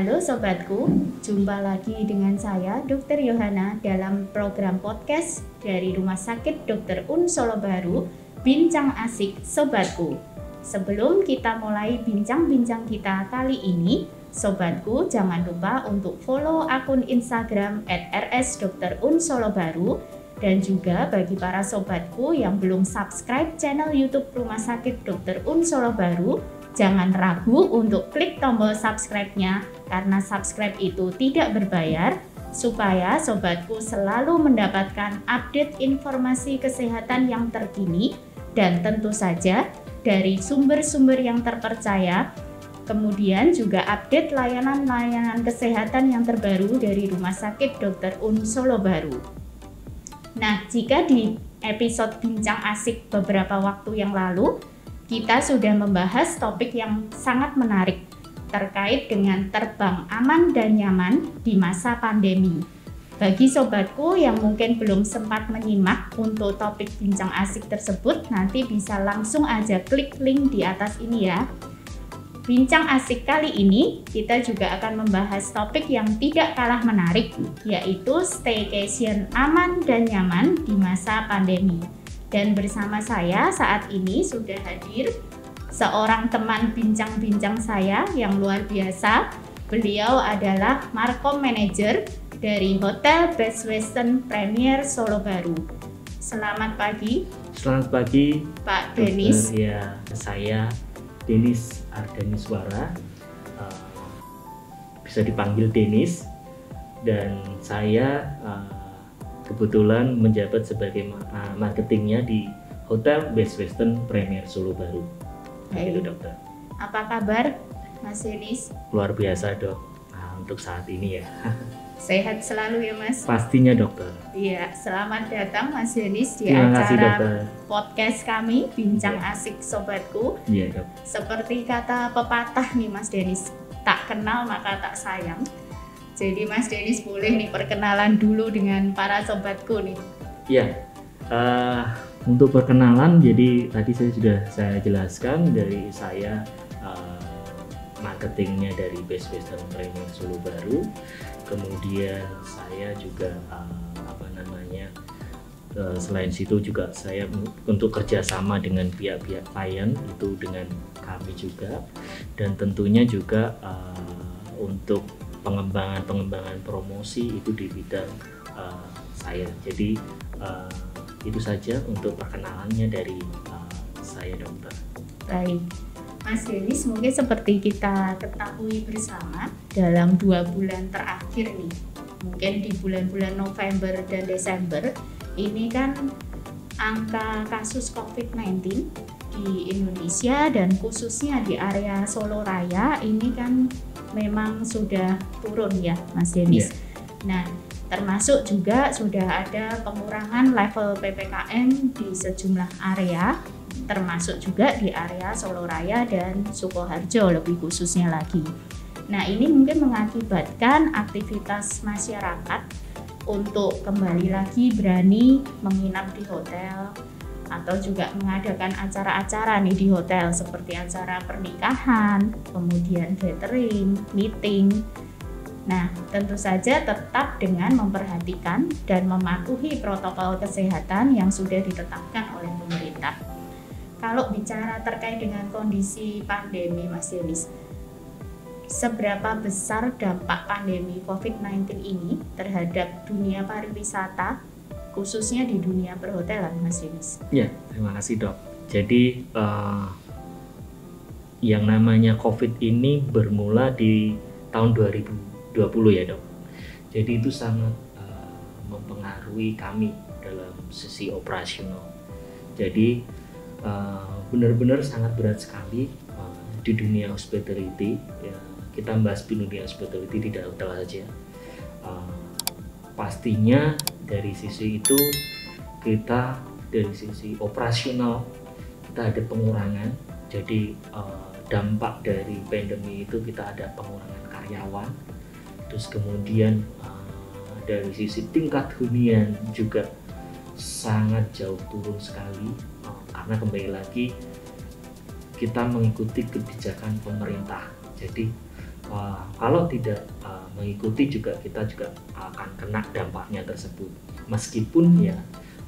Halo sobatku, jumpa lagi dengan saya Dr. Yohana dalam program podcast dari Rumah Sakit Dr. Un Solo Baru, Bincang Asik Sobatku. Sebelum kita mulai bincang-bincang kita kali ini, sobatku jangan lupa untuk follow akun Instagram @rsdrUnSoloBaru, dan juga bagi para sobatku yang belum subscribe channel YouTube Rumah Sakit Dr. Un Solo Baru, jangan ragu untuk klik tombol subscribe-nya karena subscribe itu tidak berbayar, supaya sobatku selalu mendapatkan update informasi kesehatan yang terkini dan tentu saja dari sumber-sumber yang terpercaya. Kemudian juga update layanan-layanan kesehatan yang terbaru dari Rumah Sakit Dr. Un Solo Baru. Nah, jika di episode Bincang Asik beberapa waktu yang lalu, kita sudah membahas topik yang sangat menarik terkait dengan terbang aman dan nyaman di masa pandemi. Bagi sobatku yang mungkin belum sempat menyimak untuk topik Bincang Asik tersebut, nanti bisa langsung aja klik link di atas ini ya. Bincang Asik kali ini kita juga akan membahas topik yang tidak kalah menarik, yaitu staycation aman dan nyaman di masa pandemi. Dan bersama saya saat ini sudah hadir seorang teman bincang-bincang saya yang luar biasa. Beliau adalah Markom Manager dari Hotel Best Western Premier Solo Baru. Selamat pagi. Selamat pagi, Pak Denis. Ya, saya Denis Ardaniswara, bisa dipanggil Denis, dan saya kebetulan menjabat sebagai marketingnya di Hotel Best Western Premier Solo Baru. Itu dokter. Apa kabar, Mas Denis? Luar biasa dok. Untuk saat ini ya. Sehat selalu ya Mas? Pastinya dokter. Iya, selamat datang Mas Denis di Terima kasih, acara dokter. podcast kami Bincang Asik Sobatku. Iya dok. Seperti kata pepatah nih Mas Denis, tak kenal maka tak sayang. Jadi Mas Denis boleh nih perkenalan dulu dengan para sobatku nih. Iya. Untuk perkenalan, jadi tadi saya jelaskan dari saya marketingnya dari Best Western Premier Solo Baru. Kemudian saya juga selain situ juga saya untuk kerjasama dengan pihak-pihak klien itu dengan kami juga, dan tentunya juga untuk pengembangan promosi itu di bidang saya. Jadi itu saja untuk perkenalannya dari saya dokter. Baik, Mas Denis, mungkin seperti kita ketahui bersama dalam 2 bulan terakhir nih, mungkin di bulan-bulan November dan Desember ini kan angka kasus COVID-19 di Indonesia dan khususnya di area Solo Raya ini kan memang sudah turun ya Mas Denis. Yeah. Nah, termasuk juga sudah ada pengurangan level PPKM di sejumlah area, termasuk juga di area Solo Raya dan Sukoharjo lebih khususnya lagi. Nah, ini mungkin mengakibatkan aktivitas masyarakat untuk kembali lagi berani menginap di hotel atau juga mengadakan acara-acara nih di hotel seperti acara pernikahan, kemudian gathering, meeting. Nah, tentu saja tetap dengan memperhatikan dan mematuhi protokol kesehatan yang sudah ditetapkan oleh pemerintah. Kalau bicara terkait dengan kondisi pandemi, Mas Denis, seberapa besar dampak pandemi COVID-19 ini terhadap dunia pariwisata, khususnya di dunia perhotelan, Mas Denis? Ya, terima kasih dok. Jadi yang namanya COVID ini bermula di tahun 2020 ya dok. Jadi itu sangat mempengaruhi kami dalam sisi operasional. Jadi benar-benar sangat berat sekali di dunia hospitality. Ya, kita bahas di dunia hospitality tidak hotel saja. Pastinya dari sisi itu kita dari sisi operasional kita ada pengurangan. Jadi dampak dari pandemi itu kita ada pengurangan karyawan. Terus kemudian dari sisi tingkat hunian juga sangat jauh turun sekali, karena kembali lagi kita mengikuti kebijakan pemerintah. Jadi kalau tidak mengikuti juga kita juga akan kena dampaknya tersebut, meskipun ya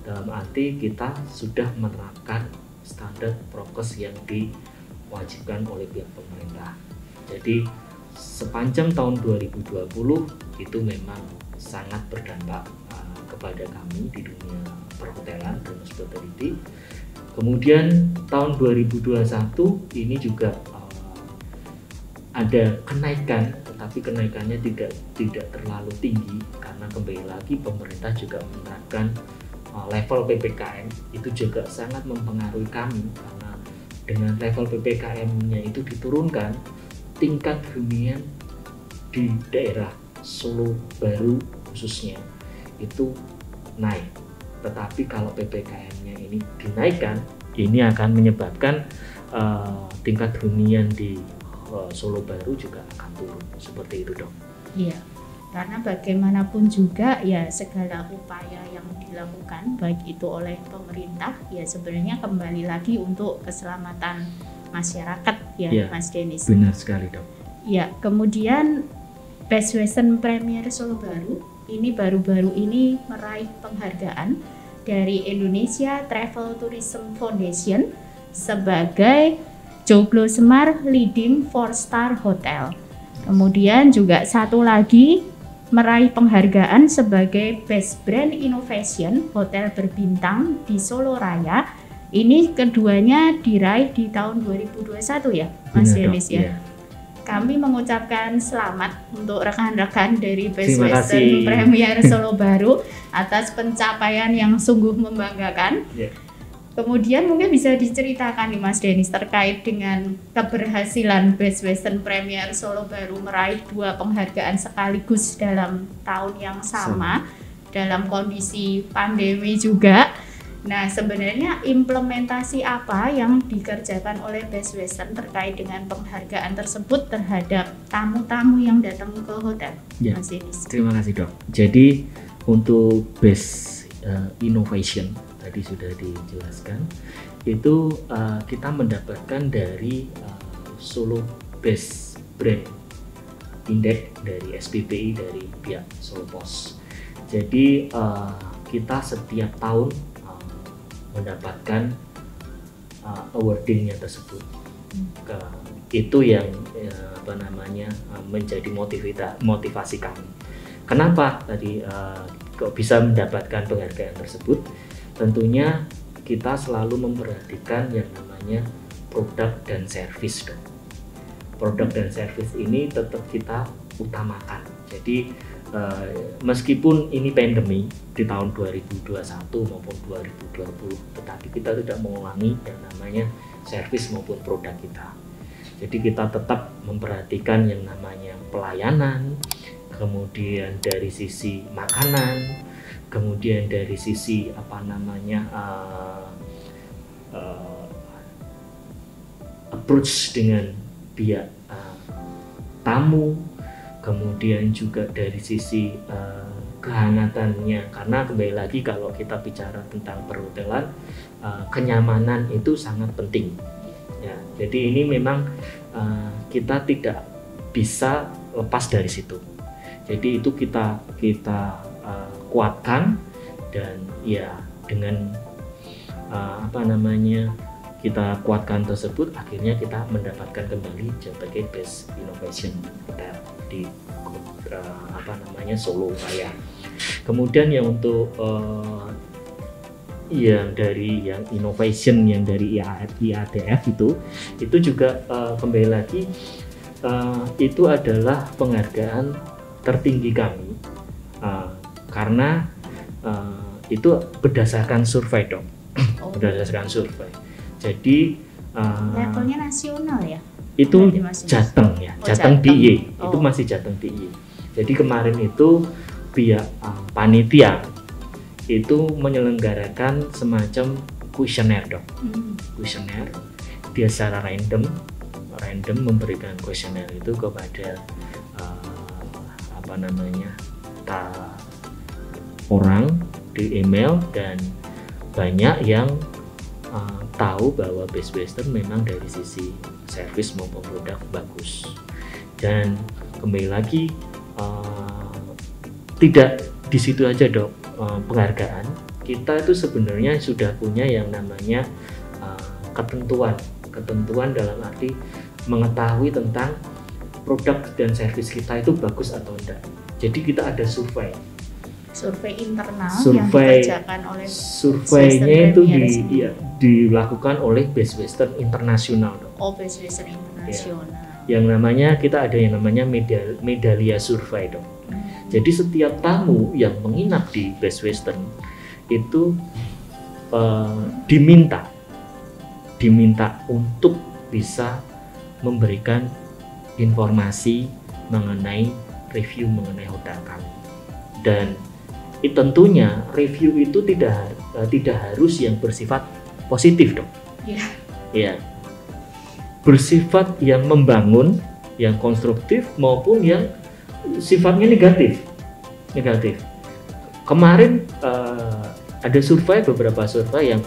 dalam arti kita sudah menerapkan standar prokes yang diwajibkan oleh pihak pemerintah. Jadi sepanjang tahun 2020 itu memang sangat berdampak kepada kami di dunia perhotelan dan hospitality. Kemudian tahun 2021 ini juga ada kenaikan, tetapi kenaikannya tidak terlalu tinggi karena kembali lagi pemerintah juga menerapkan level PPKM. Itu juga sangat mempengaruhi kami karena dengan level PPKM-nya itu diturunkan, tingkat hunian di daerah Solo Baru khususnya itu naik. Tetapi kalau PPKM-nya ini dinaikkan, ini akan menyebabkan tingkat hunian di Solo Baru juga akan turun. Seperti itu, Dok. Iya, karena bagaimanapun juga ya segala upaya yang dilakukan baik itu oleh pemerintah ya sebenarnya kembali lagi untuk keselamatan masyarakat ya, Mas Denis. Benar sekali, Dok. Ya, kemudian Best Western Premier Solo Baru ini baru-baru ini meraih penghargaan dari Indonesia Travel Tourism Foundation sebagai Joglo Semar Leading 4-Star Hotel. Kemudian juga satu lagi meraih penghargaan sebagai Best Brand Innovation Hotel berbintang di Solo Raya. Ini keduanya diraih di tahun 2021 ya, Mas Denis ya. Iya. Kami mengucapkan selamat untuk rekan-rekan dari Best Western Premier Solo Baru atas pencapaian yang sungguh membanggakan. Yeah. Kemudian mungkin bisa diceritakan nih Mas Denis terkait dengan keberhasilan Best Western Premier Solo Baru meraih 2 penghargaan sekaligus dalam tahun yang sama. Dalam kondisi pandemi juga. Nah, sebenarnya implementasi apa yang dikerjakan oleh Best Western terkait dengan penghargaan tersebut terhadap tamu-tamu yang datang ke hotel? Ya, Mas Denis. Terima kasih, Dok. Jadi untuk Best Innovation tadi sudah dijelaskan, itu kita mendapatkan dari Solo Best Brand Index dari SPBI dari pihak Solo Pos. Jadi kita setiap tahun mendapatkan awardingnya tersebut. Itu yang menjadi motivasi kami. Kenapa tadi kok bisa mendapatkan penghargaan tersebut? Tentunya kita selalu memperhatikan yang namanya produk dan service, dong. Produk dan service ini tetap kita utamakan. Jadi meskipun ini pandemi di tahun 2021 maupun 2020, tetapi kita tidak mengulangi yang namanya servis maupun produk kita. Jadi kita tetap memperhatikan yang namanya pelayanan, kemudian dari sisi makanan, kemudian dari sisi approach dengan pihak tamu, kemudian juga dari sisi kehangatannya, karena kembali lagi kalau kita bicara tentang perhotelan, kenyamanan itu sangat penting ya. Jadi ini memang kita tidak bisa lepas dari situ. Jadi itu kita kuatkan, dan ya dengan kita kuatkan tersebut, akhirnya kita mendapatkan kembali sebagai Best Innovation Hotel di Solo Raya. Kemudian yang untuk yang innovation yang dari IADF itu juga kembali lagi itu adalah penghargaan tertinggi kami karena itu berdasarkan survei, dong. Berdasarkan survei. Jadi levelnya nasional ya? Itu Jateng ya, Jateng DIY. Itu masih Jateng DIY. Jadi kemarin itu pihak panitia itu menyelenggarakan semacam kuesioner, dong. Kuesioner, dia secara random memberikan kuesioner itu kepada orang di email, dan banyak yang tahu bahwa Best Western memang dari sisi servis maupun produk bagus. Dan kembali lagi tidak di situ aja dok, penghargaan. Kita itu sebenarnya sudah punya yang namanya ketentuan dalam arti mengetahui tentang produk dan service kita itu bagus atau enggak. Jadi kita ada survei internal yang survei dikerjakan oleh surveinya itu dilakukan oleh Best Western International dok. Best Western International. Yang namanya kita ada yang namanya Medallia Survey dok. Jadi setiap tamu yang menginap di Best Western itu diminta untuk bisa memberikan informasi mengenai review mengenai hotel kami. Dan tentunya review itu tidak harus yang bersifat positif dok. Ya. Bersifat yang membangun, yang konstruktif maupun yang sifatnya negatif. Kemarin ada beberapa survei yang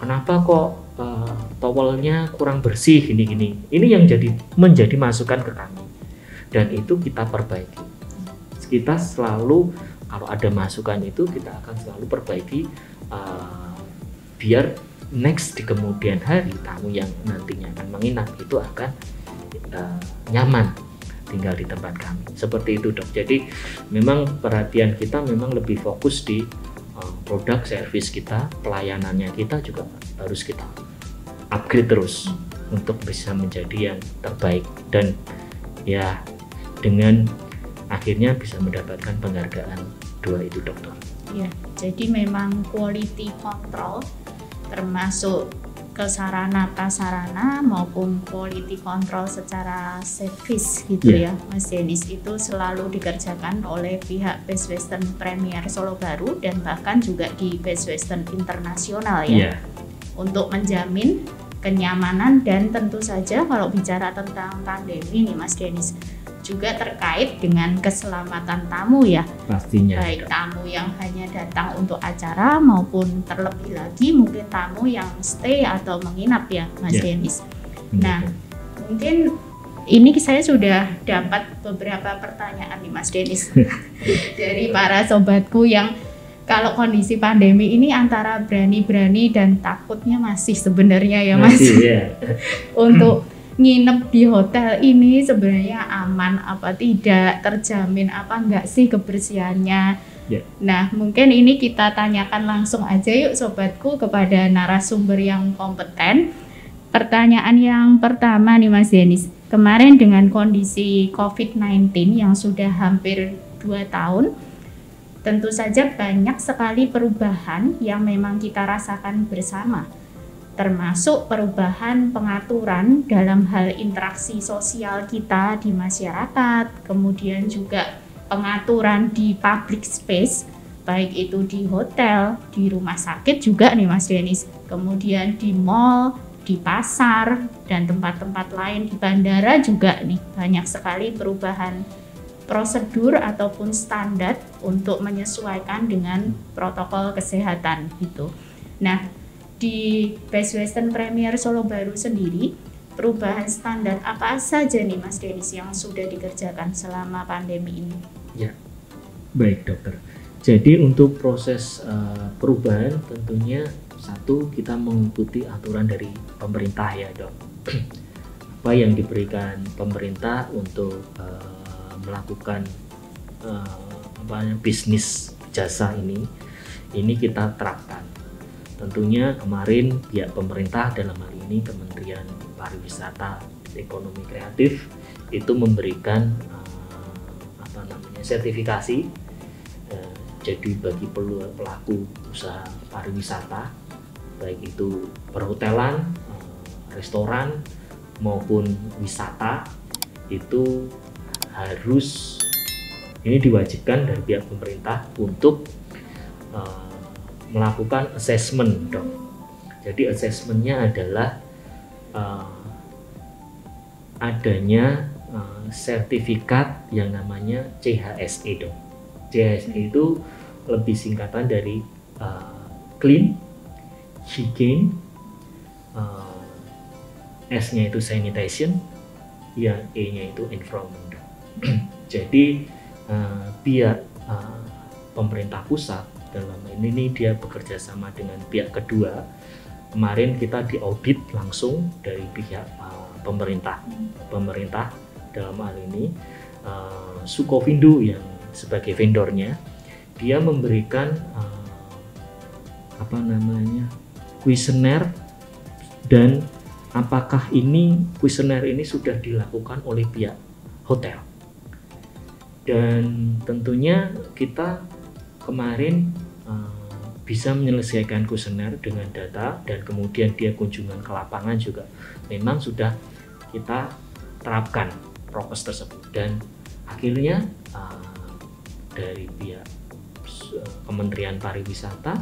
kenapa kok towelnya kurang bersih ini yang menjadi masukan ke kami, dan itu kita perbaiki. Kita selalu kalau ada masukan itu kita akan selalu perbaiki biar next di kemudian hari tamu yang nantinya akan menginap itu akan nyaman tinggal di tempat kami. Seperti itu dok. Jadi memang perhatian kita memang lebih fokus di produk service kita, pelayanannya kita juga harus kita upgrade terus untuk bisa menjadi yang terbaik, dan ya dengan akhirnya bisa mendapatkan penghargaan 2 itu dokter. Ya, jadi memang quality control termasuk ke sarana prasarana maupun quality control secara service gitu ya Mas Denis, itu selalu dikerjakan oleh pihak Best Western Premier Solo Baru dan bahkan juga di Best Western International ya, untuk menjamin kenyamanan. Dan tentu saja kalau bicara tentang pandemi nih Mas Denis, juga terkait dengan keselamatan tamu ya, pastinya, baik tamu yang hanya datang untuk acara maupun terlebih lagi mungkin tamu yang stay atau menginap ya Mas Denis. Nah mungkin ini saya sudah dapat beberapa pertanyaan nih Mas Denis dari para sobatku yang kalau kondisi pandemi ini antara berani-berani dan takutnya masih sebenarnya ya Mas untuk nginep di hotel ini sebenarnya aman apa tidak, terjamin apa enggak sih kebersihannya. Nah mungkin ini kita tanyakan langsung aja yuk sobatku kepada narasumber yang kompeten. Pertanyaan yang pertama nih Mas Denis, kemarin dengan kondisi COVID-19 yang sudah hampir 2 tahun, tentu saja banyak sekali perubahan yang memang kita rasakan bersama, termasuk perubahan pengaturan dalam hal interaksi sosial kita di masyarakat, kemudian juga pengaturan di public space, baik itu di hotel, di rumah sakit juga nih Mas Denis, kemudian di mall, di pasar, dan tempat-tempat lain, di bandara juga nih banyak sekali perubahan prosedur ataupun standar untuk menyesuaikan dengan protokol kesehatan gitu. Nah, di Best Western Premier Solo Baru sendiri, perubahan standar apa saja nih Mas Denis yang sudah dikerjakan selama pandemi ini? Ya, baik dokter. Jadi untuk proses perubahan tentunya satu, kita mengikuti aturan dari pemerintah ya dok. Apa yang diberikan pemerintah untuk melakukan bisnis jasa ini kita terapkan. Tentunya kemarin pihak pemerintah dalam hal ini Kementerian Pariwisata Ekonomi Kreatif itu memberikan sertifikasi jadi bagi pelaku usaha pariwisata baik itu perhotelan, restoran maupun wisata itu harus ini diwajibkan dari pihak pemerintah untuk melakukan assessment dok. Jadi assessmentnya adalah adanya sertifikat yang namanya CHSE dok. CHSE itu lebih singkatan dari clean, hygiene, S-nya itu sanitation, yang E-nya itu environment. Jadi pihak pemerintah pusat dalam ini dia bekerja sama dengan pihak kedua. Kemarin kita diaudit langsung dari pihak pemerintah dalam hal ini Sukovindo yang sebagai vendornya, dia memberikan kuesioner, dan apakah kuesioner ini sudah dilakukan oleh pihak hotel. Dan tentunya kita kemarin bisa menyelesaikan kuesioner dengan data, dan kemudian dia kunjungan ke lapangan juga memang sudah kita terapkan prokes tersebut, dan akhirnya dari pihak Kementerian Pariwisata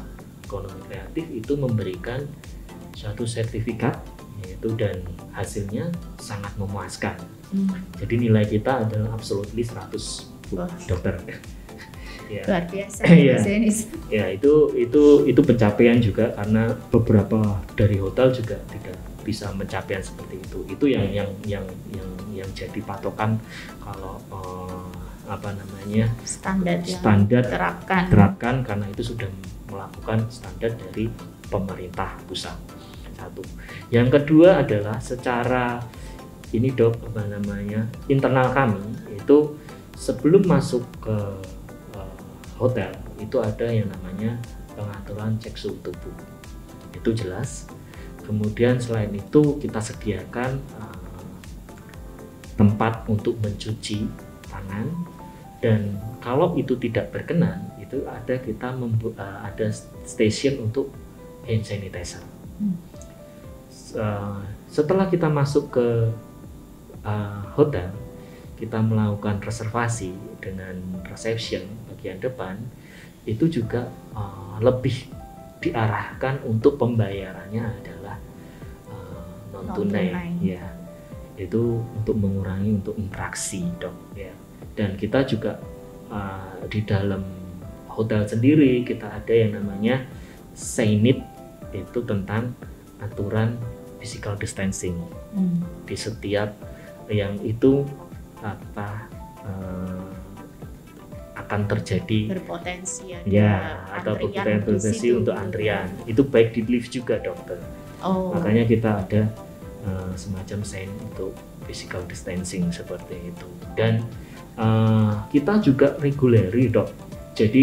Ekonomi Kreatif itu memberikan suatu sertifikat yaitu, dan hasilnya sangat memuaskan. Jadi nilai kita adalah absolutely 100 dokter. Ya. Luar biasa ya, itu pencapaian juga, karena beberapa dari hotel juga tidak bisa mencapai seperti itu. Itu yang jadi patokan kalau standar terapkan, karena itu sudah melakukan standar dari pemerintah pusat. Satu. Yang kedua adalah secara internal kami itu sebelum masuk ke hotel itu ada yang namanya pengaturan cek suhu tubuh, itu jelas. Kemudian selain itu kita sediakan tempat untuk mencuci tangan, dan kalau itu tidak berkenan itu ada stasiun untuk hand sanitizer. Setelah kita masuk ke hotel, kita melakukan reservasi dengan reception bagian depan, itu juga lebih diarahkan untuk pembayarannya adalah non tunai ya, itu untuk mengurangi untuk interaksi dok ya. Dan kita juga di dalam hotel sendiri kita ada yang namanya SEINIT, itu tentang aturan physical distancing di setiap yang itu akan terjadi berpotensi atau berpotensi untuk antrian, itu baik di lift juga dokter. Makanya kita ada semacam sign untuk physical distancing seperti itu. Dan kita juga regulari dok, jadi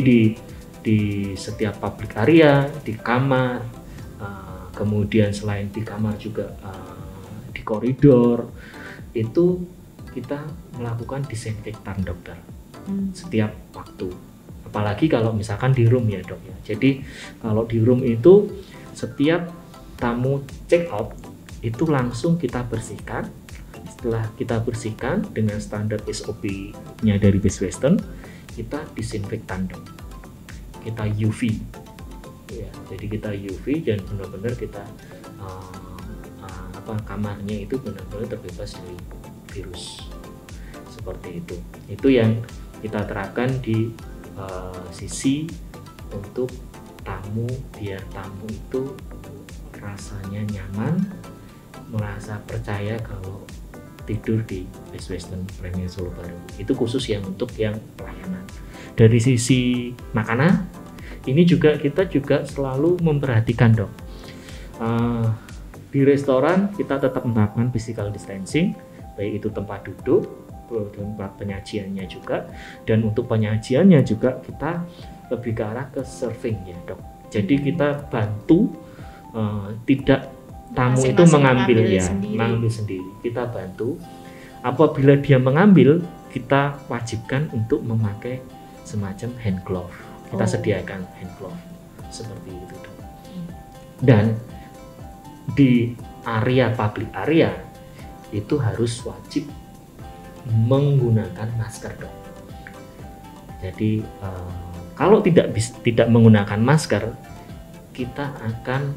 di setiap public area, di kamar, kemudian selain di kamar juga di koridor itu kita melakukan disinfektan dokter setiap waktu. Apalagi kalau misalkan di room ya dok ya. Jadi kalau di room itu setiap tamu check out itu langsung kita bersihkan. Setelah kita bersihkan dengan standar SOP-nya dari Best Western, kita disinfektan dok. Kita UV ya. Jadi kita UV dan benar-benar kita kamarnya itu benar-benar terbebas dari virus seperti itu. Itu yang kita terapkan di sisi untuk tamu, biar tamu itu rasanya nyaman, merasa percaya kalau tidur di Best Western Premier Solo Baru. Itu khusus yang untuk yang pelayanan. Dari sisi makanan, ini juga kita juga selalu memperhatikan dok. Di restoran kita tetap menerapkan physical distancing, baik itu tempat duduk, tempat penyajiannya juga, dan untuk penyajiannya juga kita lebih ke arah ke serving ya dok. Jadi kita bantu tidak tamu itu mengambil sendiri. Kita bantu. Apabila dia mengambil, kita wajibkan untuk memakai semacam hand glove. Kita sediakan hand glove seperti itu dok. Dan di area public area itu harus wajib menggunakan masker dok. Jadi kalau tidak menggunakan masker, kita akan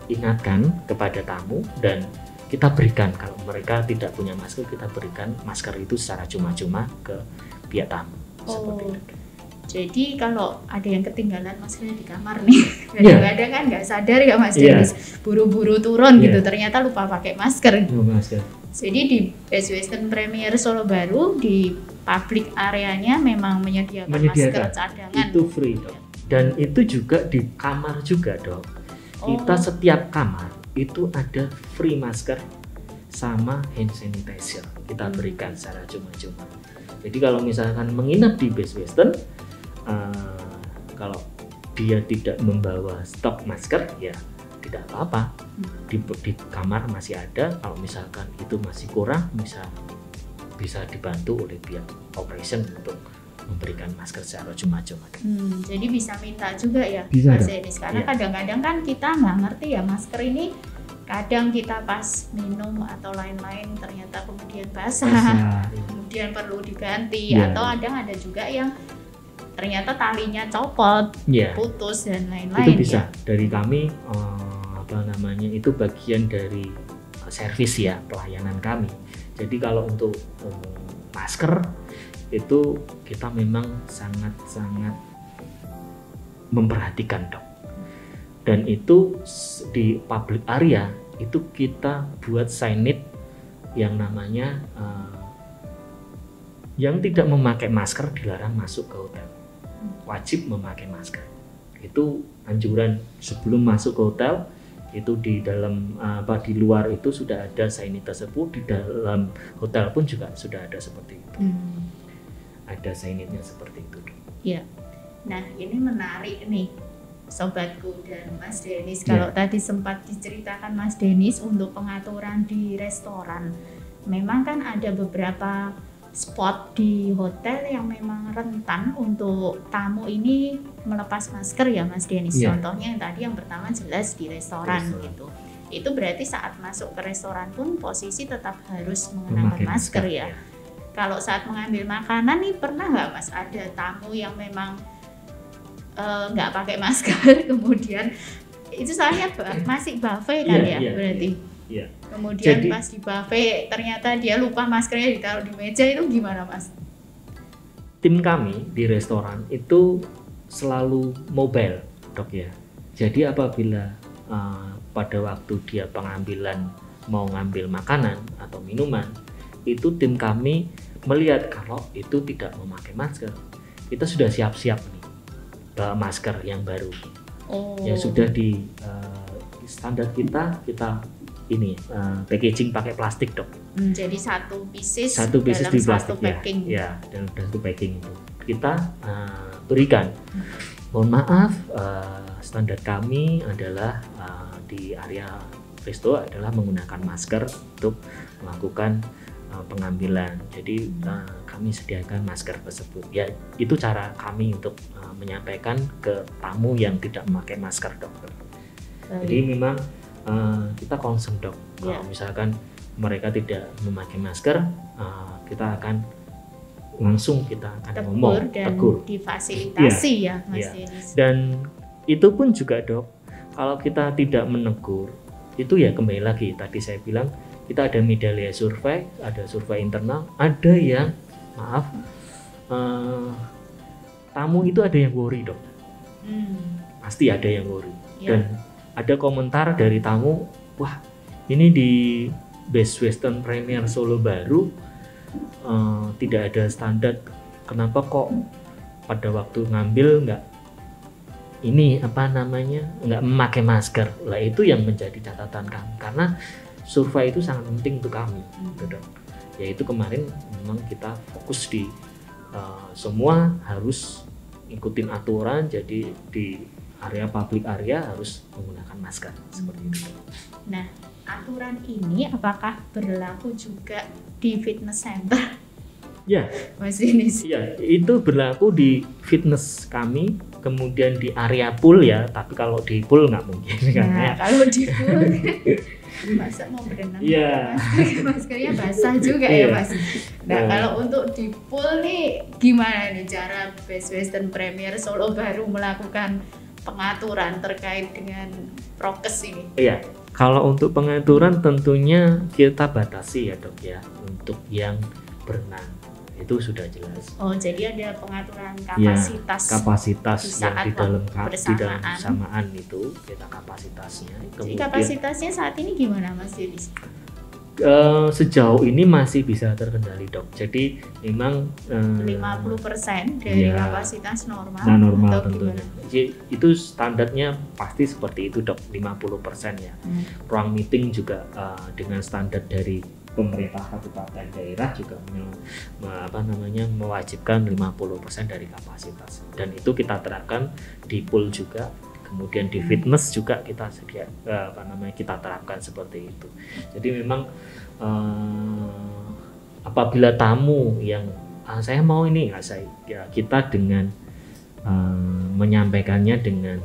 ingatkan kepada tamu, dan kita berikan, kalau mereka tidak punya masker, kita berikan masker itu secara cuma-cuma ke pihak tamu. Seperti itu. Jadi kalau ada yang ketinggalan maskernya di kamar nih, kadang-kadang kan nggak sadar ya Mas Denis, buru-buru turun gitu, ternyata lupa pakai masker. Jadi di Best Western Premier Solo Baru di public areanya memang menyediakan masker cadangan. Itu free dok. Dan itu juga di kamar juga dok. Kita setiap kamar itu ada free masker sama hand sanitizer kita berikan secara cuma-cuma. Jadi kalau misalkan menginap di Best Western, kalau dia tidak membawa stok masker ya tidak apa-apa, di kamar masih ada. Kalau misalkan itu masih kurang, bisa dibantu oleh pihak operation untuk memberikan masker secara cuma-cuma. Jadi bisa minta juga ya Mas Denis, karena kadang-kadang kan kita nggak ngerti ya masker ini, kadang kita pas minum atau lain-lain ternyata kemudian basah. Kemudian perlu diganti, atau ada juga yang ternyata talinya copot, putus dan lain-lain. Itu bisa dari kami, itu bagian dari servis ya, pelayanan kami. Jadi kalau untuk masker itu kita memang sangat-sangat memperhatikan dok. Dan itu di public area itu kita buat signage yang namanya yang tidak memakai masker dilarang masuk ke hotel, wajib memakai masker. Itu anjuran sebelum masuk ke hotel. Itu di dalam di luar itu sudah ada signage tersebut, di dalam hotel pun juga sudah ada seperti itu. Ada signage-nya seperti itu. Iya. Nah, ini menarik nih sobatku dan Mas Denis. Kalau tadi sempat diceritakan Mas Denis untuk pengaturan di restoran, memang kan ada beberapa spot di hotel yang memang rentan untuk tamu ini melepas masker ya Mas Denis. Contohnya yang tadi yang pertama jelas di restoran gitu. Itu berarti saat masuk ke restoran pun posisi tetap harus mengenakan masker ya. Kalau saat mengambil makanan nih pernah nggak Mas ada tamu yang memang nggak pakai masker kemudian itu soalnya masih buffet kan berarti. Kemudian jadi, pas di buffet ternyata dia lupa maskernya ditaruh di meja, itu gimana Mas? Tim kami di restoran itu selalu mobile dok ya. Jadi apabila pada waktu dia pengambilan mau ngambil makanan atau minuman, itu tim kami melihat kalau itu tidak memakai masker, kita sudah siap-siap nih bawa masker yang baru yang sudah di standar kita ini packaging pakai plastik dok. Jadi satu pieces di plastik packing. Ya, dan satu packing itu kita berikan. Mohon maaf, standar kami adalah di area resto adalah menggunakan masker untuk melakukan pengambilan. Jadi kami sediakan masker tersebut. Ya, itu cara kami untuk menyampaikan ke tamu yang tidak memakai masker dok. Jadi memang kita concern dok, kalau misalkan mereka tidak memakai masker, kita akan langsung ngomong, tegur, difasilitasi ya Mas Denis. Dan itu pun juga dok, kalau kita tidak menegur, itu ya kembali lagi tadi saya bilang kita ada medallia survei, ada survei internal, ada yang tamu itu ada yang worry dok, pasti ada yang worry dan ada komentar dari tamu, wah ini di Best Western Premier Solo Baru tidak ada standar, kenapa kok pada waktu ngambil nggak memakai masker. Lah itu yang menjadi catatan kami, karena survei itu sangat penting untuk kami, yaitu kemarin memang kita fokus di semua harus ikutin aturan, jadi di area public area harus menggunakan masker seperti itu. Nah, aturan ini apakah berlaku juga di fitness center? Ya, Mas Denis. Ya, itu berlaku di fitness kami, kemudian di area pool ya. Tapi kalau di pool nggak mungkin. Nah, kalau di pool masa mau berenang? Maskernya basah juga ya Mas. Nah, kalau untuk di pool nih gimana nih cara Best Western Premier Solo Baru melakukan pengaturan terkait dengan prokes ini? Iya, kalau untuk pengaturan tentunya kita batasi ya dok ya, untuk yang berenang itu sudah jelas. Oh, jadi ada pengaturan kapasitas yang di dalam bersamaan itu kita kapasitasnya. Jadi kapasitasnya saat ini gimana Mas Denis? Sejauh ini masih bisa terkendali dok. Jadi memang 50% dari iya, kapasitas normal. nah normal atau tentunya. gimana? Jadi, itu standarnya pasti seperti itu dok, 50% ya. Ruang meeting juga dengan standar dari pemerintah kabupaten daerah juga mewajibkan 50% dari kapasitas. Dan itu kita terapkan di pool juga. Kemudian di fitness juga kita kita terapkan seperti itu. Jadi memang apabila tamu yang saya mau ini, kita dengan menyampaikannya dengan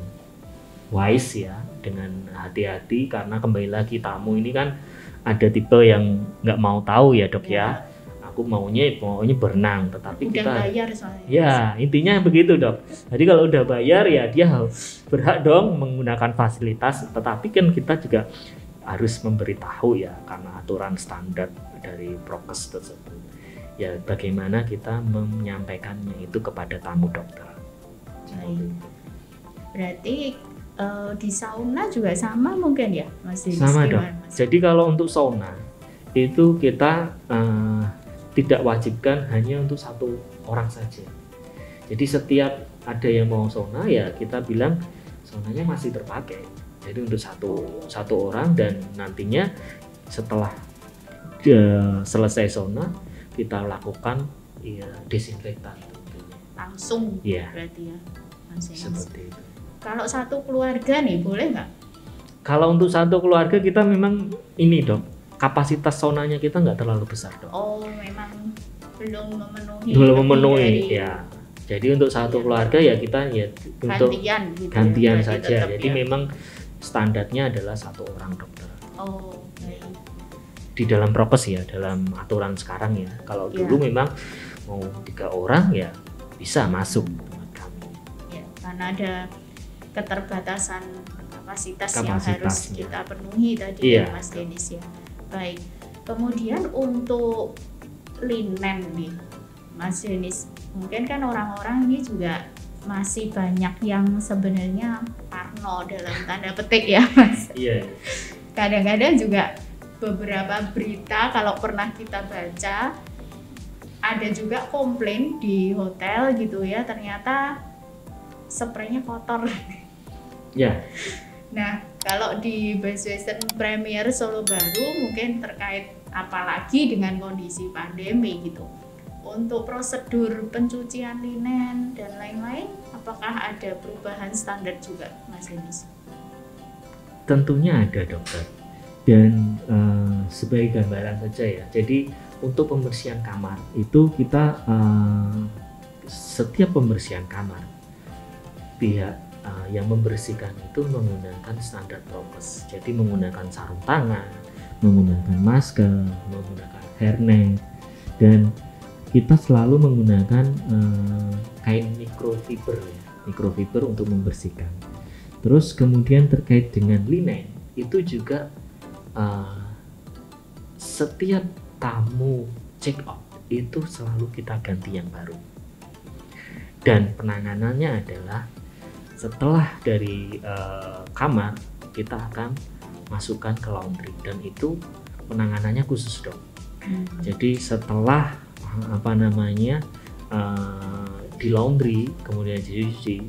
wise ya, dengan hati-hati, karena kembali lagi tamu ini kan ada tipe yang nggak mau tahu ya dok ya. Aku maunya berenang, tetapi udah kita bayar soalnya. ya intinya begitu dok. Jadi kalau udah bayar ya dia berhak dong menggunakan fasilitas, tetapi kan kita juga harus memberitahu ya, karena aturan standar dari prokes tersebut ya, bagaimana kita menyampaikannya itu kepada tamu dokter. Berarti di sauna juga sama mungkin ya Mas Denis? Sama dok. Jadi kalau untuk sauna itu kita tidak wajibkan hanya untuk satu orang saja. Jadi setiap ada yang mau sauna ya kita bilang saunanya masih terpakai. Jadi untuk satu orang, dan nantinya setelah selesai sauna kita lakukan ya desinfektan. Langsung ya, berarti ya Mas Denis. Seperti itu. Kalau satu keluarga nih boleh nggak? Kalau untuk satu keluarga kita memang ini dok, kapasitas saunanya kita nggak terlalu besar dok. Oh memang belum memenuhi ya. Jadi untuk satu keluarga ya kita ya untuk gantian saja. Jadi memang standarnya adalah satu orang dokter. Oh baik. Di dalam prokes ya, dalam aturan sekarang ya. Kalau dulu memang mau 3 orang ya bisa masuk tempat kami. Ya, karena ada keterbatasan kapasitas yang harus kita penuhi tadi ya Mas Denis ya. Baik. Kemudian untuk linen nih Mas Denis, mungkin kan orang-orang ini juga masih banyak yang sebenarnya parno dalam tanda petik ya Mas. Iya. Kadang-kadang juga beberapa berita kalau pernah kita baca ada juga komplain di hotel gitu ya, ternyata spraynya kotor. Ya. Nah, kalau di Best Western Premier Solo Baru mungkin terkait apalagi dengan kondisi pandemi gitu. Untuk prosedur pencucian linen dan lain-lain, apakah ada perubahan standar juga, Mas Denis? Tentunya ada dokter. Dan sebagai gambaran saja ya. Jadi untuk pembersihan kamar itu kita setiap pembersihan kamar pihak yang membersihkan itu menggunakan standar prokes. Jadi menggunakan sarung tangan, menggunakan masker, menggunakan hairnet, dan kita selalu menggunakan kain microfiber ya, microfiber untuk membersihkan. Terus kemudian terkait dengan linen itu juga setiap tamu check out itu selalu kita ganti yang baru. Dan penanganannya adalah setelah dari kamar kita akan masukkan ke laundry, dan itu penanganannya khusus dok. Jadi setelah di laundry kemudian dicuci,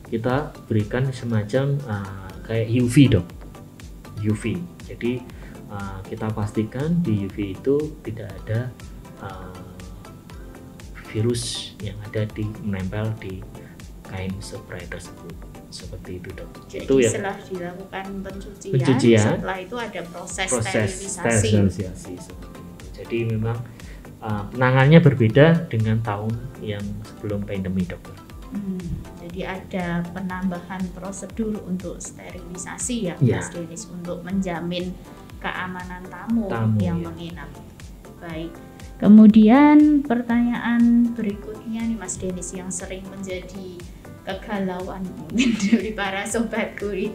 kita berikan semacam kayak UV dok, UV. Jadi kita pastikan di UV itu tidak ada virus yang ada menempel di kain spray tersebut, seperti itu dok. Jadi itu setelah dilakukan pencucian, setelah itu ada proses sterilisasi. Jadi memang penanganannya berbeda dengan tahun yang sebelum pandemi dokter. Jadi ada penambahan prosedur untuk sterilisasi ya Mas Denis, untuk menjamin keamanan tamu yang menginap. Baik. Kemudian pertanyaan berikutnya nih Mas Denis, yang sering menjadi kegalauan mungkin dari para sobatku ini.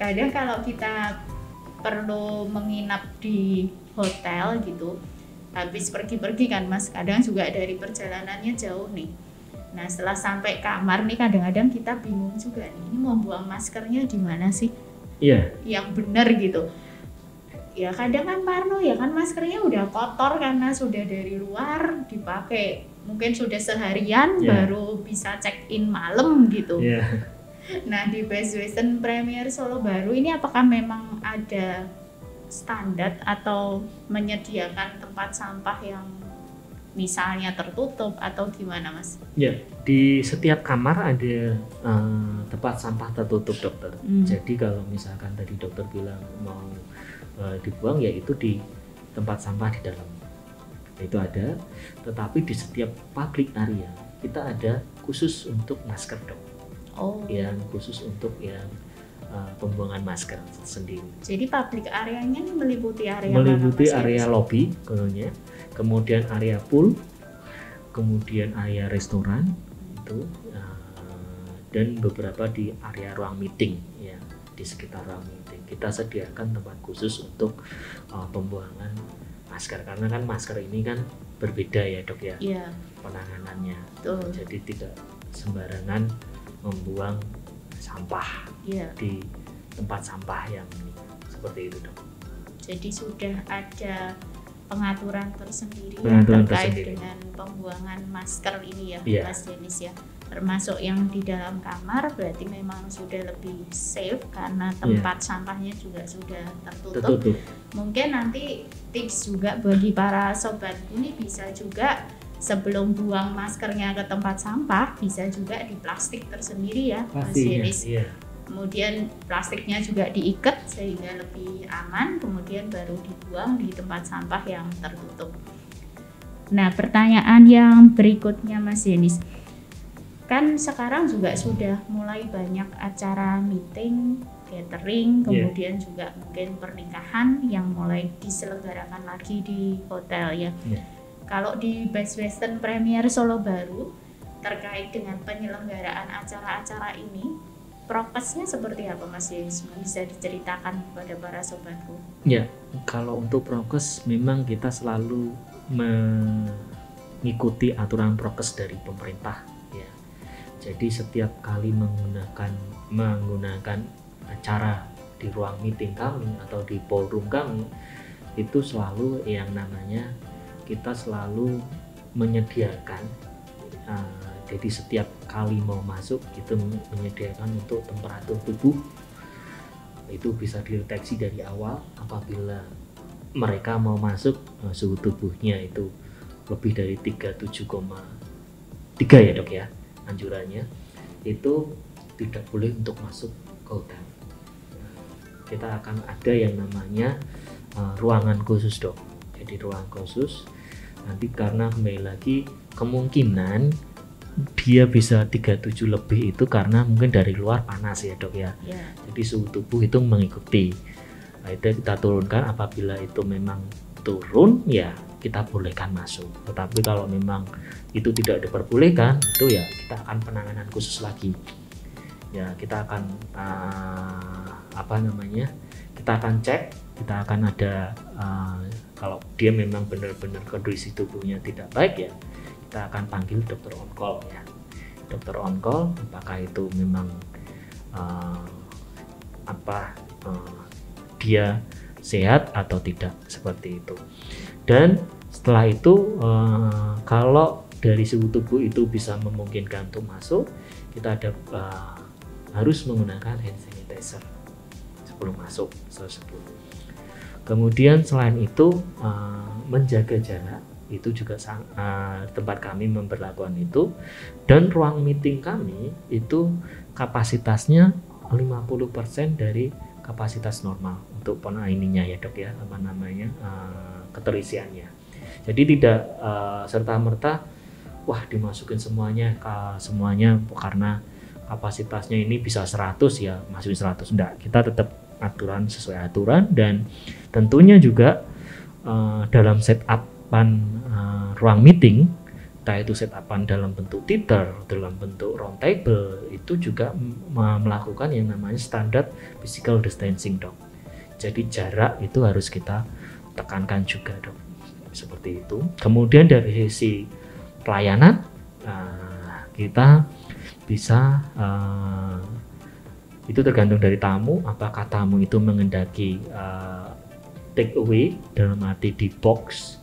Kadang kalau kita perlu menginap di hotel gitu, habis pergi-pergi kan Mas, kadang juga dari perjalanannya jauh nih. Nah setelah sampai kamar nih kadang-kadang kita bingung juga nih, ini mau buang maskernya di mana sih? Iya. Yang benar gitu. ya kadang kan parno ya kan maskernya udah kotor karena sudah dari luar dipakai, mungkin sudah seharian baru bisa check in malam gitu. Nah di Best Western Premier Solo Baru ini apakah memang ada standar atau menyediakan tempat sampah yang misalnya tertutup atau gimana Mas? Ya, di setiap kamar ada tempat sampah tertutup dokter. Jadi kalau misalkan tadi dokter bilang mau dibuang ya itu di tempat sampah di dalam. Itu ada, tetapi di setiap public area kita ada khusus untuk masker dok. Yang khusus untuk yang pembuangan masker sendiri. Jadi public areanya meliputi area area lobby, kemudian area pool, kemudian area restoran itu, dan beberapa di area ruang meeting ya, di sekitar ruang meeting kita sediakan tempat khusus untuk pembuangan masker, karena kan masker ini kan berbeda ya dok ya, penanganannya. Jadi tidak sembarangan membuang sampah di tempat sampah yang seperti itu dok. Jadi sudah ada pengaturan tersendiri terkait dengan pembuangan masker ini ya Mas Denis ya, termasuk yang di dalam kamar berarti memang sudah lebih safe karena tempat sampahnya juga sudah tertutup. Mungkin nanti tips juga bagi para sobat ini bisa juga sebelum buang maskernya ke tempat sampah bisa juga di plastik tersendiri ya Mas Denis. Kemudian plastiknya juga diikat sehingga lebih aman, kemudian baru dibuang di tempat sampah yang tertutup. Nah pertanyaan yang berikutnya Mas Denis, kan sekarang juga sudah mulai banyak acara meeting, catering, kemudian juga mungkin pernikahan yang mulai diselenggarakan lagi di hotel ya. Kalau di Best Western Premier Solo Baru terkait dengan penyelenggaraan acara-acara ini, prokesnya seperti apa Mas Denis? Bisa diceritakan kepada para sobatku? Ya, kalau untuk prokes memang kita selalu mengikuti aturan prokes dari pemerintah ya. Jadi setiap kali menggunakan acara di ruang meeting kami atau di ballroom kami itu selalu yang namanya kita selalu menyediakan jadi setiap kali mau masuk itu menyediakan untuk temperatur tubuh itu bisa dideteksi dari awal. Apabila mereka mau masuk suhu tubuhnya itu lebih dari 37,3 ya dok ya, anjurannya itu tidak boleh untuk masuk ke hotel. Kita akan ada yang namanya ruangan khusus dok. Jadi ruang khusus nanti karena kembali lagi kemungkinan dia bisa 37 lebih itu karena mungkin dari luar panas ya dok ya. Jadi suhu tubuh itu mengikuti. Nah, itu kita turunkan, apabila itu memang turun ya kita bolehkan masuk. Tetapi kalau memang itu tidak diperbolehkan itu ya kita akan penanganan khusus lagi. Ya kita akan kita akan cek, kita akan ada kalau dia memang benar-benar kondisi tubuhnya tidak baik ya kita akan panggil dokter on call ya. Dokter on call apakah itu memang dia sehat atau tidak, seperti itu. Dan setelah itu kalau dari suhu tubuh itu bisa memungkinkan untuk masuk, kita ada harus menggunakan hand sanitizer sebelum masuk tersebut. Kemudian selain itu menjaga jarak itu juga tempat kami memberlakukan itu, dan ruang meeting kami itu kapasitasnya 50% dari kapasitas normal untuk ininya ya dok ya, keterisiannya. Jadi tidak serta-merta wah dimasukin semuanya karena kapasitasnya ini bisa 100 ya masukin 100, enggak, kita tetap aturan sesuai aturan. Dan tentunya juga dalam setupan ruang meeting, entah itu setupan dalam bentuk theater, dalam bentuk round table, itu juga melakukan yang namanya standar physical distancing dok. Jadi jarak itu harus kita tekankan juga dok, seperti itu. Kemudian dari sisi pelayanan kita bisa itu tergantung dari tamu, apakah tamu itu mengendaki take away dalam arti di box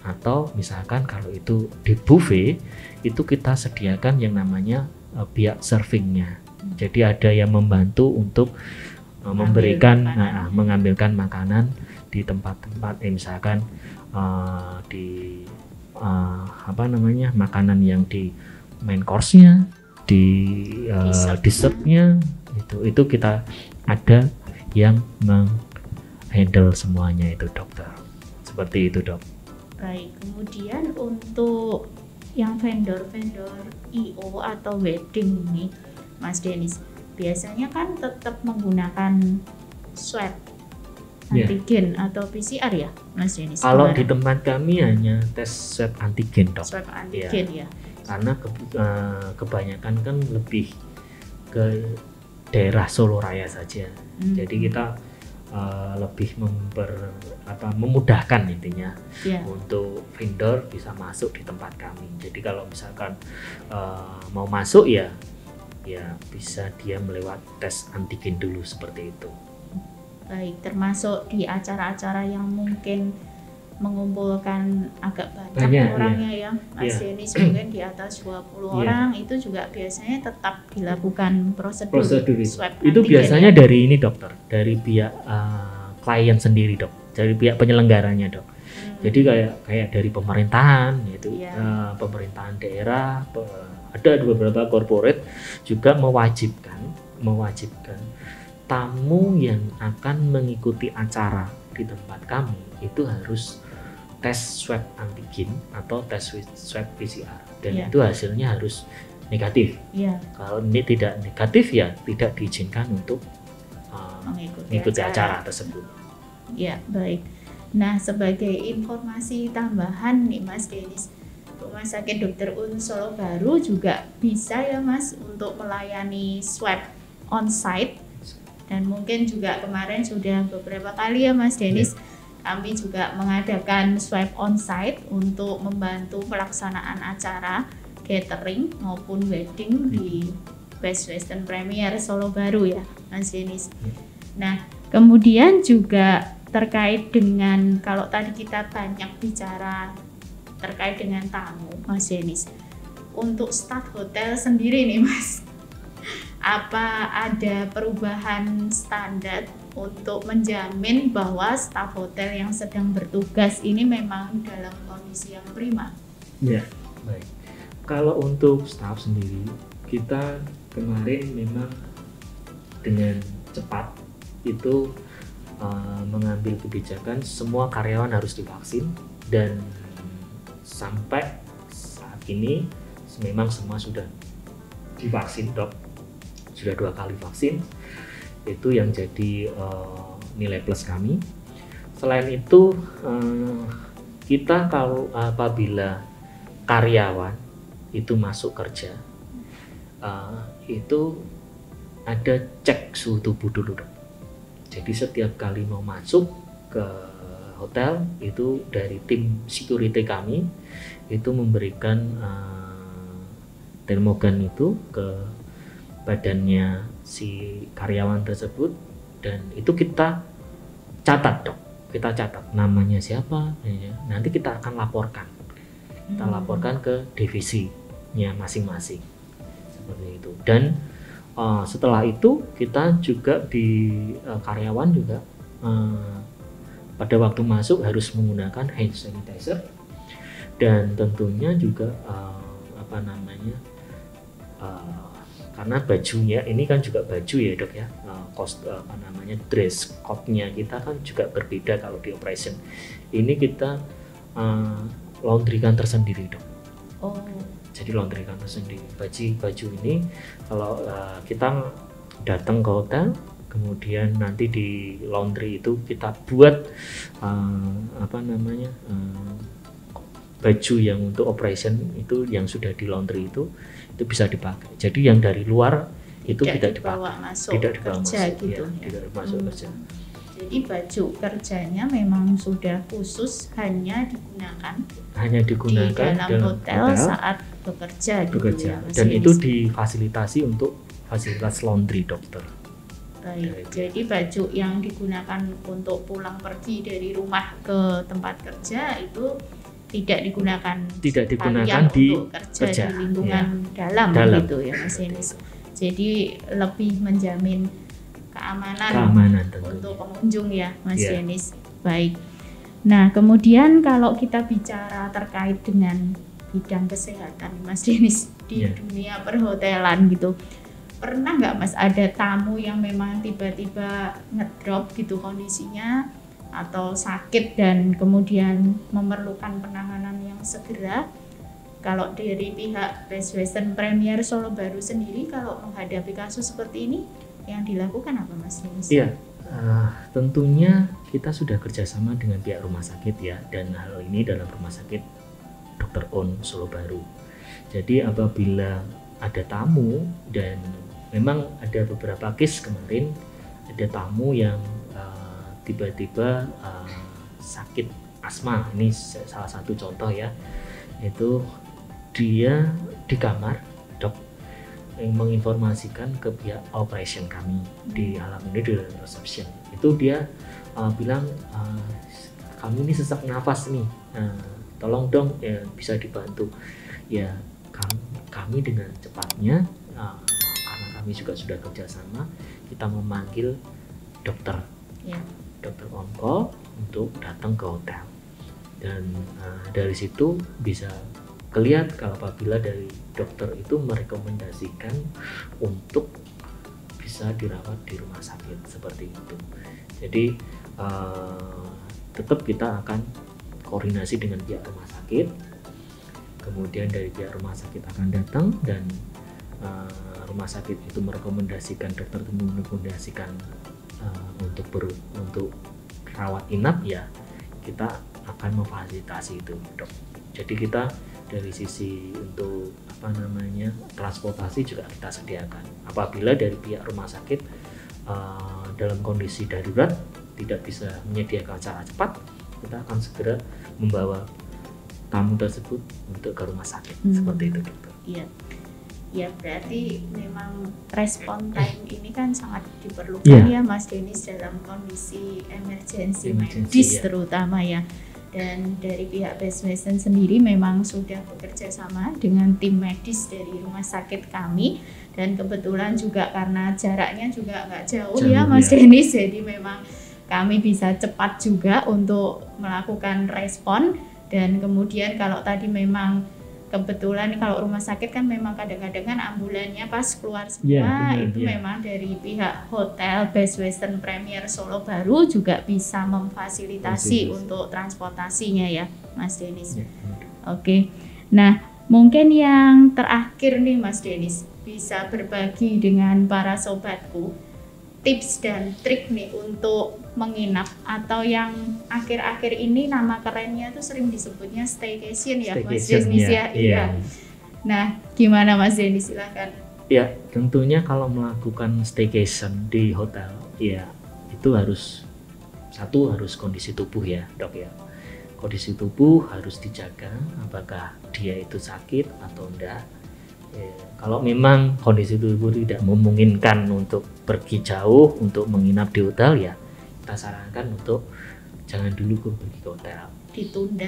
atau misalkan kalau itu di buffet itu kita sediakan yang namanya pihak servingnya. Jadi ada yang membantu untuk mengambilkan makanan di tempat-tempat misalkan di makanan yang di main course-nya, di dessert-nya itu kita ada yang menghandle semuanya itu dokter. Seperti itu dok. Baik, kemudian untuk yang vendor-vendor IO atau wedding nih Mas Denis, biasanya kan tetap menggunakan swab antigen atau PCR ya Mas Denis? Kalau di tempat kami hanya tes swab antigen dok. Swab antigen ya. Karena kebanyakan kan lebih ke daerah Solo Raya saja. Jadi kita lebih memudahkan intinya untuk vendor bisa masuk di tempat kami. Jadi kalau misalkan mau masuk ya bisa dia melewat tes antigen dulu seperti itu. Baik, termasuk di acara-acara yang mungkin mengumpulkan agak banyak orangnya ya Mas Denis, mungkin di atas 20 orang itu juga biasanya tetap dilakukan prosedur swab itu antigen biasanya dari ini dokter, dari pihak klien sendiri dok, dari pihak penyelenggaranya dok. Jadi kayak dari pemerintahan yaitu pemerintahan daerah, ada beberapa corporate juga mewajibkan tamu yang akan mengikuti acara di tempat kami itu harus tes swab antigen atau tes swab PCR dan itu hasilnya harus negatif. Kalau ini tidak negatif ya tidak diizinkan untuk mengikuti acara tersebut. Ya baik. Nah sebagai informasi tambahan nih Mas Denis, Rumah Sakit Dr. Un Solo Baru juga bisa ya Mas untuk melayani swab on-site. Dan mungkin juga kemarin sudah beberapa kali ya Mas Denis, kami juga mengadakan swab on-site untuk membantu pelaksanaan acara catering maupun wedding di Best Western Premier Solo Baru ya Mas Denis. Nah kemudian juga terkait dengan, kalau tadi kita banyak bicara terkait dengan tamu Mas Denis, untuk staf hotel sendiri nih Mas, apa ada perubahan standar untuk menjamin bahwa staf hotel yang sedang bertugas ini memang dalam kondisi yang prima? Ya, baik. Kalau untuk staf sendiri, kita kemarin memang dengan cepat itu mengambil kebijakan semua karyawan harus divaksin, dan sampai saat ini memang semua sudah divaksin dok. Sudah 2 kali vaksin, itu yang jadi nilai plus kami. Selain itu kita kalau apabila karyawan itu masuk kerja itu ada cek suhu tubuh dulu dok. Jadi setiap kali mau masuk ke hotel itu dari tim security kami itu memberikan termogan itu ke badannya si karyawan tersebut, dan itu kita catat dok, kita catat namanya siapa, nanti kita akan laporkan, ke divisinya masing-masing seperti itu. Dan setelah itu kita juga di karyawan juga pada waktu masuk harus menggunakan hand sanitizer, dan tentunya juga karena bajunya ini kan juga baju ya dok ya, dress code-nya kita kan juga berbeda. Kalau di operation ini kita laundrykan tersendiri dok. Jadi laundrykan tersendiri baju ini. Kalau kita datang ke hotel, kemudian nanti di laundry itu kita buat baju yang untuk operation itu yang sudah di laundry itu bisa dipakai. Jadi yang dari luar itu tidak dibawa masuk, tidak dibawa masuk, gitu, tidak masuk kerja. Jadi baju kerjanya memang sudah khusus hanya digunakan di dalam hotel saat bekerja. Ya, dan itu difasilitasi untuk fasilitas laundry dokter. Baik, jadi baju yang digunakan untuk pulang pergi dari rumah ke tempat kerja itu tidak digunakan di untuk kerja di lingkungan dalam gitu ya Mas Denis. Jadi lebih menjamin keamanan untuk pengunjung ya Mas Denis. Baik. Nah, kemudian kalau kita bicara terkait dengan bidang kesehatan Mas Denis di dunia perhotelan gitu, pernah nggak Mas ada tamu yang memang tiba-tiba ngedrop gitu kondisinya atau sakit dan kemudian memerlukan penanganan yang segera? Kalau dari pihak Best Western Premier Solo Baru sendiri, kalau menghadapi kasus seperti ini yang dilakukan apa Mas Denis? Iya, tentunya kita sudah kerjasama dengan pihak rumah sakit ya, dan hal ini dalam rumah sakit Dr. On Solo Baru. Jadi apabila ada tamu, dan memang ada beberapa case kemarin ada tamu yang tiba-tiba sakit asma, ini salah satu contoh ya, itu dia di kamar, dok yang menginformasikan ke pihak operation kami di halaman ini di reception, itu dia bilang kami ini sesak nafas nih, tolong dong ya bisa dibantu ya. Kami dengan cepatnya karena kami juga sudah kerjasama, kita memanggil dokter dokter on call untuk datang ke hotel, dan dari situ bisa kelihatan kalau apabila dari dokter itu merekomendasikan untuk bisa dirawat di rumah sakit seperti itu. Jadi tetap kita akan koordinasi dengan pihak rumah sakit, kemudian dari pihak rumah sakit akan datang, dan rumah sakit itu merekomendasikan, dokter itu merekomendasikan untuk rawat inap, ya kita akan memfasilitasi itu dok. Jadi kita dari sisi untuk transportasi juga kita sediakan. Apabila dari pihak rumah sakit dalam kondisi darurat tidak bisa menyediakan secara cepat, kita akan segera membawa tamu tersebut untuk ke rumah sakit. Seperti itu dokter. Iya. Ya berarti memang respon time ini kan sangat diperlukan ya Mas Denis dalam kondisi emergensi medis terutama ya. Dan dari pihak Best Western sendiri memang sudah bekerja sama dengan tim medis dari rumah sakit kami, dan kebetulan juga karena jaraknya juga nggak jauh ya Mas Denis, jadi memang kami bisa cepat juga untuk melakukan respon. Dan kemudian kalau tadi memang kebetulan kalau rumah sakit kan memang kadang-kadang kan ambulannya pas keluar semua, memang dari pihak hotel Best Western Premier Solo Baru juga bisa memfasilitasi untuk transportasinya ya Mas Denis. Oke. Nah, mungkin yang terakhir nih Mas Denis, bisa berbagi dengan para sobatku tips dan trik nih untuk menginap, atau yang akhir-akhir ini nama kerennya tuh sering disebutnya staycation ya Mas Denis ya. Iya. Nah, gimana Mas Denis, silahkan. Ya, tentunya kalau melakukan staycation di hotel, ya itu harus kondisi tubuh ya dok ya. Kondisi tubuh harus dijaga, apakah dia itu sakit atau enggak. Kalau memang kondisi tubuh tidak memungkinkan untuk pergi jauh untuk menginap di hotel, ya kita sarankan untuk jangan dulu pergi ke hotel,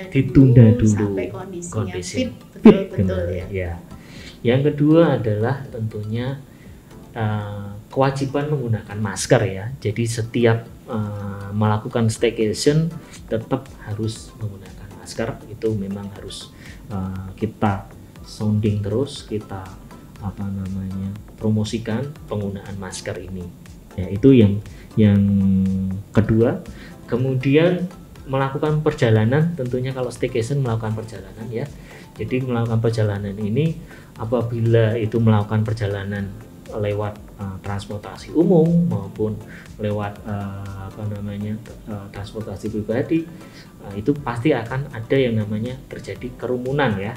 ditunda dulu sampai kondisinya fit betul ya. Yang kedua adalah tentunya kewajiban menggunakan masker ya. Jadi setiap melakukan staycation tetap harus menggunakan masker, itu memang harus kita sounding terus, kita promosikan penggunaan masker ini ya. Itu yang kedua. Kemudian melakukan perjalanan, tentunya kalau staycation melakukan perjalanan ya. Jadi melakukan perjalanan ini apabila itu melakukan perjalanan lewat transportasi umum maupun lewat transportasi pribadi, itu pasti akan ada yang namanya terjadi kerumunan ya.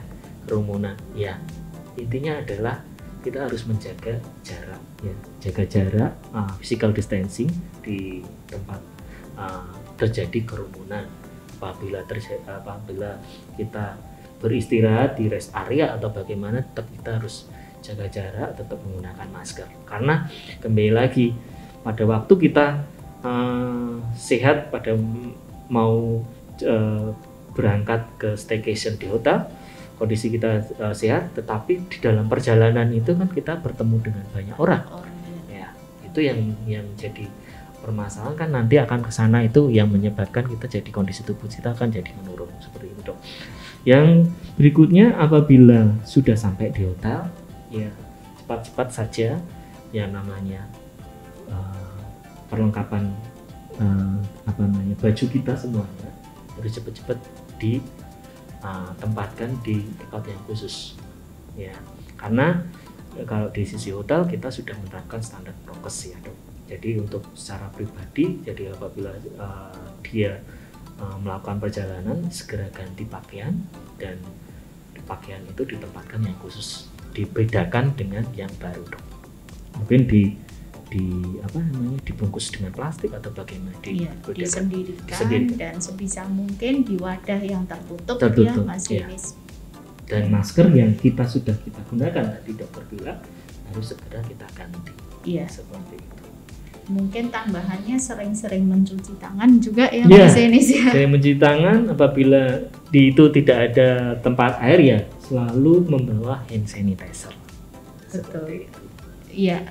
Intinya adalah kita harus menjaga jarak ya, jaga jarak, physical distancing di tempat terjadi kerumunan. Apabila kita beristirahat di rest area atau bagaimana, tetap kita harus jaga jarak, tetap menggunakan masker. Karena kembali lagi pada waktu kita sehat, pada mau berangkat ke staycation di hotel, kondisi kita sehat, tetapi di dalam perjalanan itu kan kita bertemu dengan banyak orang. Ya, itu yang jadi permasalahan kan, nanti akan ke sana itu yang menyebabkan kita jadi kondisi tubuh kita akan jadi menurun seperti itu, Dok. Yang berikutnya, apabila sudah sampai di hotel, ya cepat-cepat saja yang namanya perlengkapan baju kita semuanya harus cepat-cepat ditempatkan di tempat yang khusus, ya, karena kalau di sisi hotel kita sudah menerapkan standar prokes, ya, Dok. Jadi untuk secara pribadi, jadi apabila dia melakukan perjalanan, segera ganti pakaian, dan pakaian itu ditempatkan yang khusus, dibedakan dengan yang baru, Dok. Mungkin dibungkus dengan plastik atau bagaimana, disendirikan dan sebisa mungkin di wadah yang tertutup. Ya, Mas Denis. Dan masker yang kita gunakan tadi dokter bilang harus segera kita ganti. Iya. Seperti itu. Mungkin tambahannya sering-sering mencuci tangan juga ya, Mas Denis ya. Sering mencuci tangan, apabila di itu tidak ada tempat air, ya selalu membawa hand sanitizer. Betul. Iya.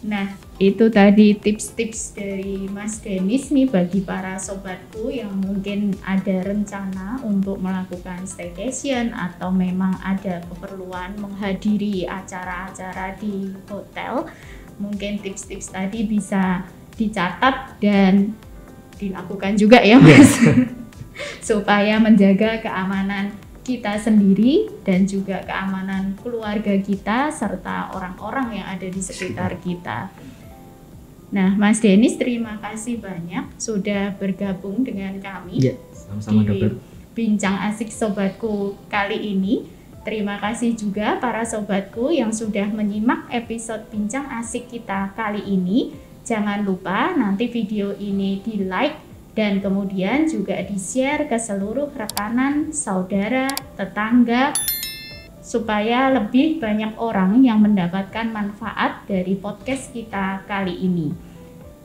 Nah, itu tadi tips-tips dari Mas Denis nih bagi para sobatku yang mungkin ada rencana untuk melakukan staycation atau memang ada keperluan menghadiri acara-acara di hotel. Mungkin tips-tips tadi bisa dicatat dan dilakukan juga ya, Mas. Supaya menjaga keamanan kita sendiri dan juga keamanan keluarga kita serta orang-orang yang ada di sekitar kita. Nah, Mas Denis, terima kasih banyak sudah bergabung dengan kami sama-sama, di Bincang Asik Sobatku kali ini. Terima kasih juga para sobatku yang sudah menyimak episode Bincang Asik kita kali ini. Jangan lupa nanti video ini di-like dan kemudian juga di-share ke seluruh rekanan, saudara, tetangga, supaya lebih banyak orang yang mendapatkan manfaat dari podcast kita kali ini.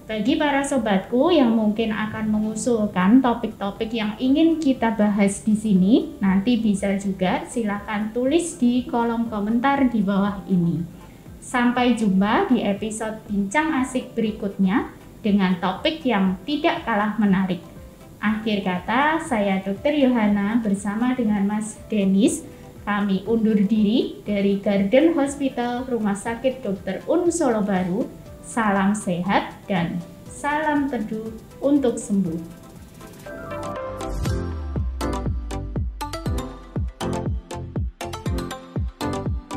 Bagi para sobatku yang mungkin akan mengusulkan topik-topik yang ingin kita bahas di sini, nanti bisa juga silakan tulis di kolom komentar di bawah ini. Sampai jumpa di episode Bincang Asik berikutnya dengan topik yang tidak kalah menarik. Akhir kata, saya Dr. Yohana bersama dengan Mas Denis. Kami undur diri dari Garden Hospital Rumah Sakit Dr. Un Solo Baru. Salam sehat dan salam teduh untuk sembuh.